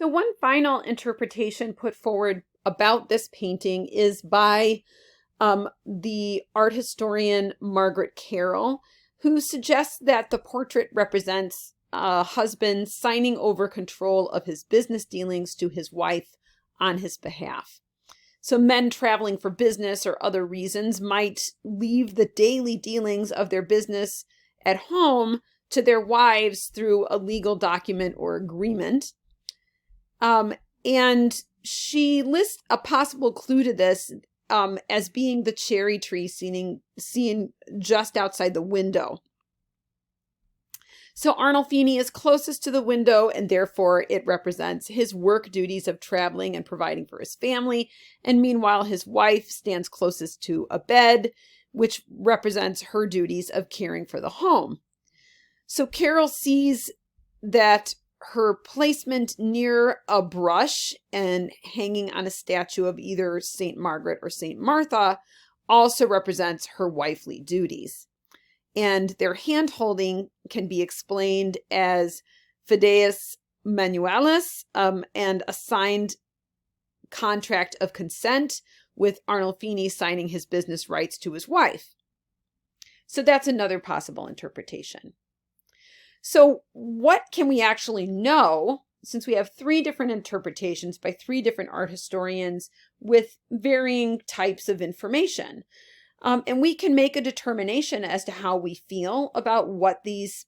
The one final interpretation put forward about this painting is by the art historian Margaret Carroll, who suggests that the portrait represents a husband signing over control of his business dealings to his wife on his behalf. So men traveling for business or other reasons might leave the daily dealings of their business at home to their wives through a legal document or agreement. And she lists a possible clue to this as being the cherry tree seen just outside the window. So Arnolfini is closest to the window, and therefore it represents his work duties of traveling and providing for his family. And meanwhile, his wife stands closest to a bed, which represents her duties of caring for the home. So Carol sees that her placement near a brush and hanging on a statue of either St. Margaret or St. Martha also represents her wifely duties. And their hand-holding can be explained as fideus manualis, and a signed contract of consent with Arnolfini signing his business rights to his wife. So that's another possible interpretation. So what can we actually know, since we have three different interpretations by three different art historians with varying types of information? And we can make a determination as to how we feel about what this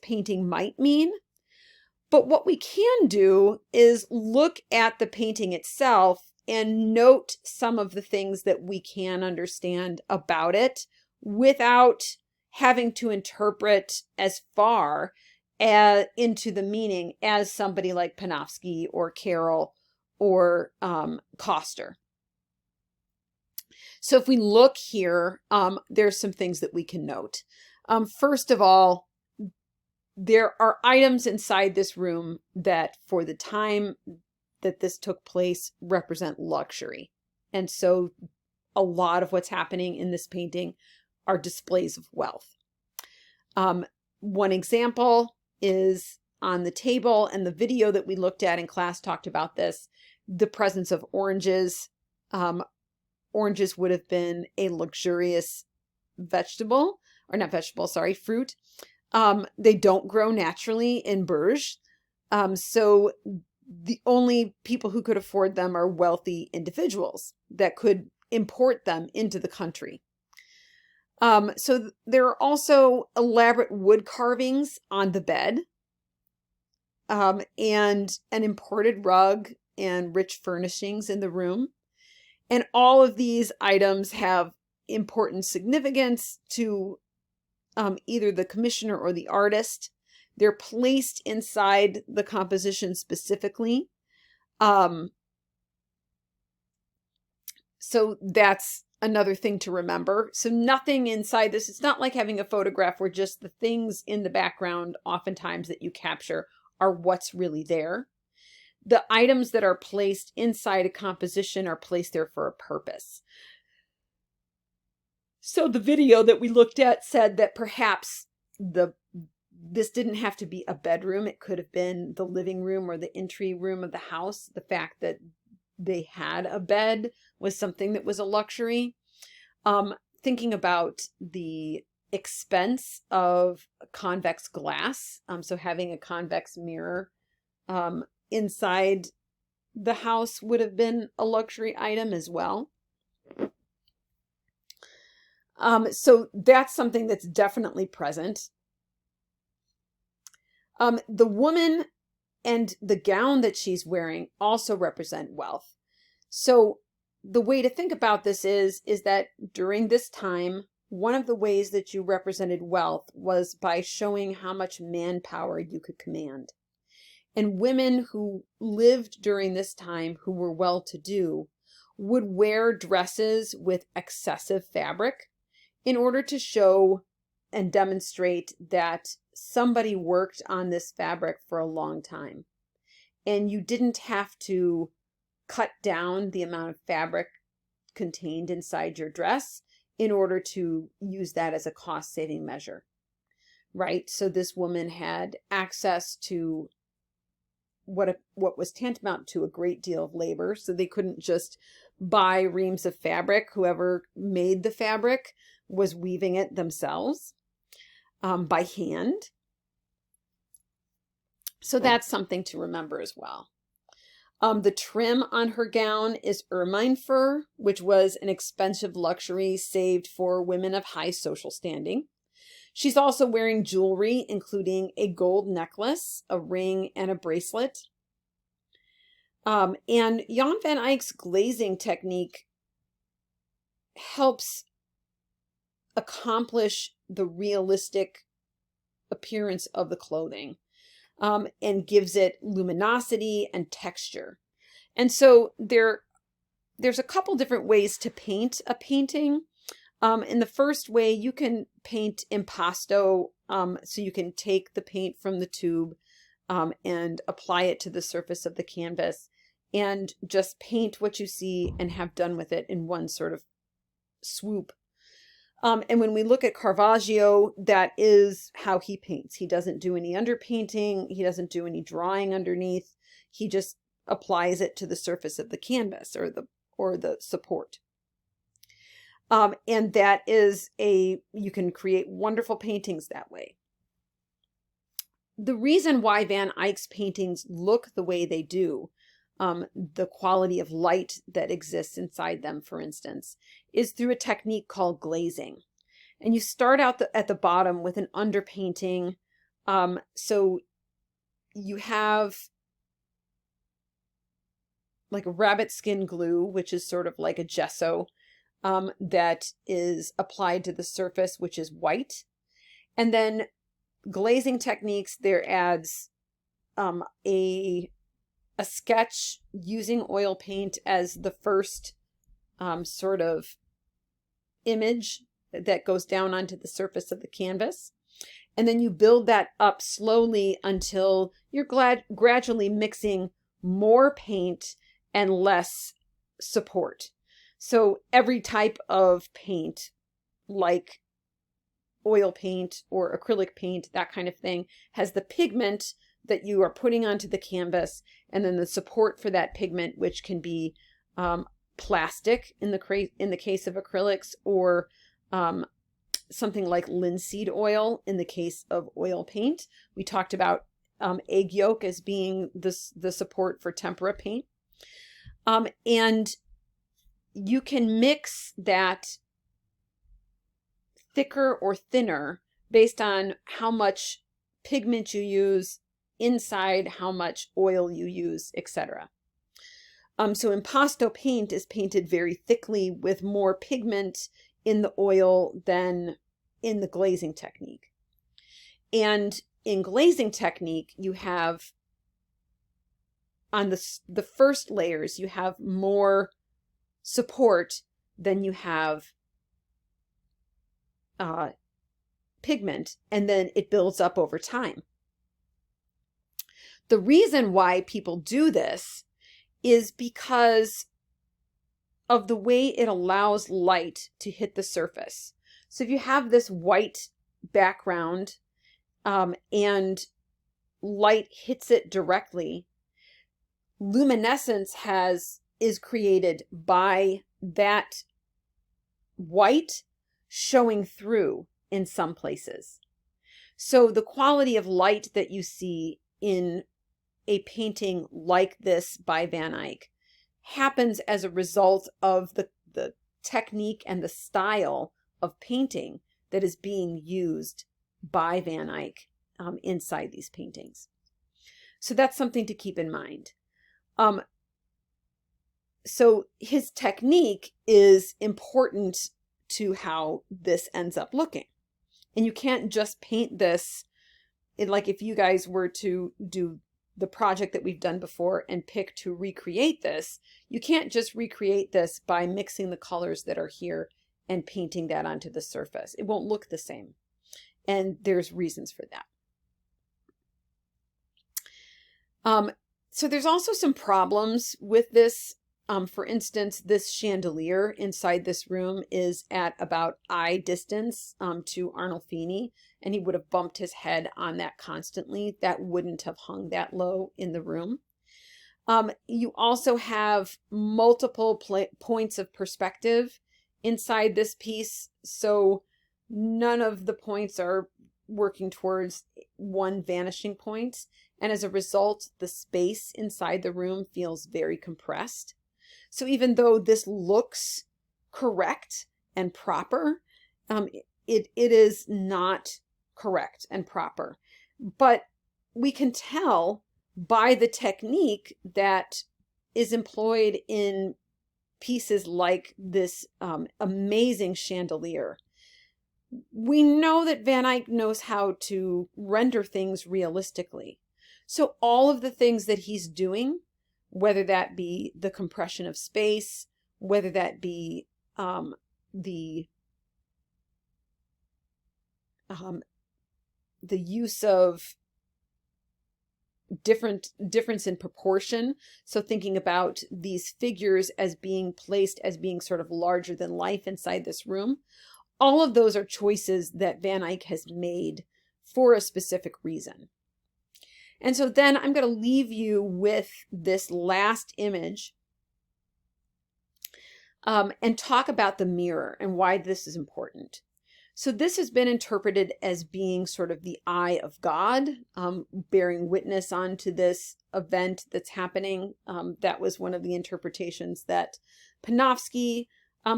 painting might mean. But what we can do is look at the painting itself and note some of the things that we can understand about it without having to interpret as far into the meaning as somebody like Panofsky or Carroll or Coster. So if we look here, there's some things that we can note. First of all, there are items inside this room that for the time that this took place represent luxury. And so a lot of what's happening in this painting are displays of wealth. One example is on the table, and the video that we looked at in class talked about this, the presence of oranges. Oranges would have been a luxurious fruit. They don't grow naturally in Bruges. So the only people who could afford them are wealthy individuals that could import them into the country. So there are also elaborate wood carvings on the bed, and an imported rug and rich furnishings in the room. And all of these items have important significance to either the commissioner or the artist. They're placed inside the composition specifically. So that's another thing to remember. So nothing inside this, it's not like having a photograph where just the things in the background oftentimes that you capture are what's really there. The items that are placed inside a composition are placed there for a purpose. So the video that we looked at said that perhaps this didn't have to be a bedroom. It could have been the living room or the entry room of the house. The fact that they had a bed was something that was a luxury. Thinking about the expense of convex glass, so having a convex mirror inside the house would have been a luxury item as well. So that's something that's definitely present. The woman and the gown that she's wearing also represent wealth. So the way to think about this is that during this time, one of the ways that you represented wealth was by showing how much manpower you could command. And women who lived during this time, who were well-to-do, would wear dresses with excessive fabric in order to show and demonstrate that somebody worked on this fabric for a long time. And you didn't have to cut down the amount of fabric contained inside your dress in order to use that as a cost-saving measure, right? So this woman had access to what was tantamount to a great deal of labor. So they couldn't just buy reams of fabric. Whoever made the fabric was weaving it themselves by hand. So that's something to remember as well. The trim on her gown is ermine fur, which was an expensive luxury saved for women of high social standing. She's also wearing jewelry, including a gold necklace, a ring, and a bracelet. And Jan van Eyck's glazing technique helps accomplish the realistic appearance of the clothing. And gives it luminosity and texture. And so there's a couple different ways to paint a painting. In the first way, you can paint impasto, so you can take the paint from the tube and apply it to the surface of the canvas and just paint what you see and have done with it in one sort of swoop. And when we look at Caravaggio, that is how he paints. He doesn't do any underpainting. He doesn't do any drawing underneath. He just applies it to the surface of the canvas or the support. And that is you can create wonderful paintings that way. The reason why Van Eyck's paintings look the way they do, the quality of light that exists inside them, for instance, is through a technique called glazing. And you start out at the bottom with an underpainting. So you have like a rabbit skin glue, which is sort of like a gesso, that is applied to the surface, which is white. And then glazing techniques, there adds a sketch using oil paint as the first sort of image that goes down onto the surface of the canvas. And then you build that up slowly until you're gradually mixing more paint and less support. So every type of paint, like oil paint or acrylic paint, that kind of thing, has the pigment that you are putting onto the canvas, and then the support for that pigment, which can be plastic in the case of acrylics, or something like linseed oil in the case of oil paint. We talked about egg yolk as being the support for tempera paint. And you can mix that thicker or thinner based on how much pigment you use inside, how much oil you use, etc. So impasto paint is painted very thickly with more pigment in the oil than in the glazing technique. And in glazing technique, you have on the first layers, you have more support than you have pigment, and then it builds up over time. The reason why people do this is because of the way it allows light to hit the surface. So if you have this white background and light hits it directly, luminescence is created by that white showing through in some places. So the quality of light that you see in a painting like this by Van Eyck happens as a result of the technique and the style of painting that is being used by Van Eyck inside these paintings. So that's something to keep in mind. So his technique is important to how this ends up looking. And you can't just paint this, like if you guys were to do the project that we've done before and pick to recreate this, you can't just recreate this by mixing the colors that are here and painting that onto the surface. It won't look the same. And there's reasons for that. So there's also some problems with this For instance, this chandelier inside this room is at about eye distance to Arnolfini, and he would have bumped his head on that constantly. That wouldn't have hung that low in the room. You also have multiple points of perspective inside this piece, so none of the points are working towards one vanishing point, and as a result, the space inside the room feels very compressed. So even though this looks correct and proper, it is not correct and proper. But we can tell by the technique that is employed in pieces like this amazing chandelier. We know that Van Eyck knows how to render things realistically. So all of the things that he's doing, whether that be the compression of space, whether that be the use of difference in proportion. So thinking about these figures as being placed as being sort of larger than life inside this room. All of those are choices that Van Eyck has made for a specific reason. And so then I'm going to leave you with this last image and talk about the mirror and why this is important. So this has been interpreted as being sort of the eye of God, bearing witness onto this event that's happening. That was one of the interpretations that Panofsky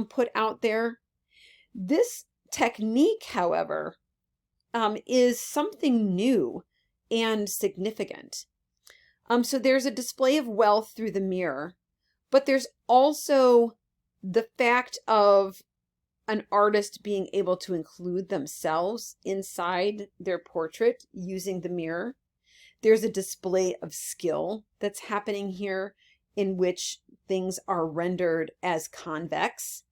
put out there. This technique, however, is something new and significant. So there's a display of wealth through the mirror, but there's also the fact of an artist being able to include themselves inside their portrait using the mirror. There's a display of skill that's happening here in which things are rendered as convex.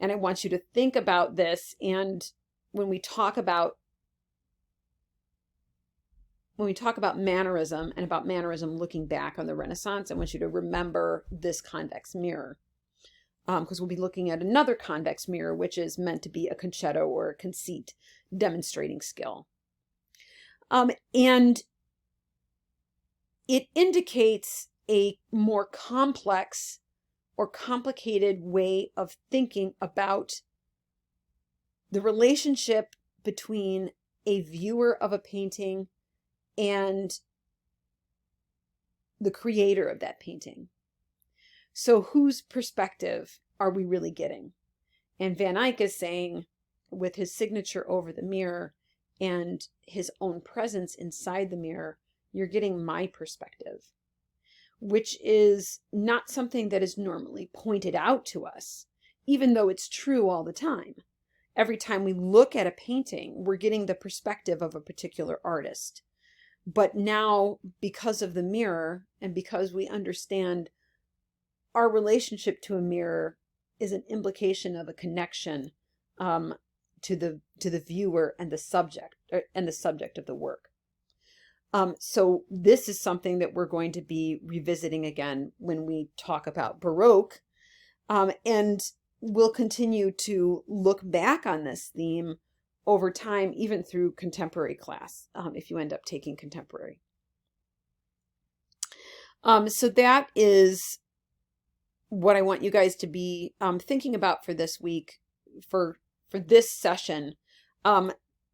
And I want you to think about this. And when we talk about mannerism and about mannerism looking back on the Renaissance, I want you to remember this convex mirror. Because we'll be looking at another convex mirror, which is meant to be a concetto or a conceit, demonstrating skill. And it indicates a more complex or complicated way of thinking about the relationship between a viewer of a painting and the creator of that painting. So whose perspective are we really getting? And Van Eyck is saying, with his signature over the mirror and his own presence inside the mirror, you're getting my perspective, which is not something that is normally pointed out to us, even though it's true all the time. Every time we look at a painting, we're getting the perspective of a particular artist. But now, because of the mirror and because we understand our relationship to a mirror is an implication of a connection to the viewer and the subject of the work. So this is something that we're going to be revisiting again when we talk about Baroque, and we'll continue to look back on this theme over time, even through contemporary class, if you end up taking contemporary. So that is what I want you guys to be thinking about for this week, for this session.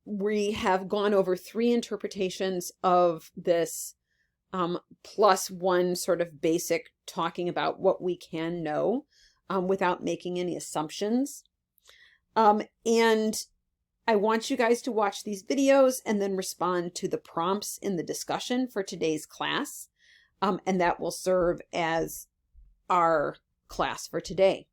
We have gone over 3 interpretations of this, plus one sort of basic talking about what we can know without making any assumptions. And I want you guys to watch these videos and then respond to the prompts in the discussion for today's class. And that will serve as our class for today.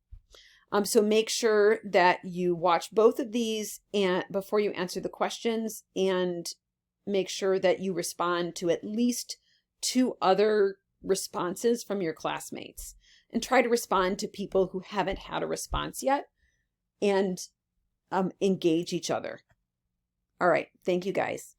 So make sure that you watch both of these and before you answer the questions, and make sure that you respond to at least 2 other responses from your classmates, and try to respond to people who haven't had a response yet, and engage each other. All right. Thank you guys.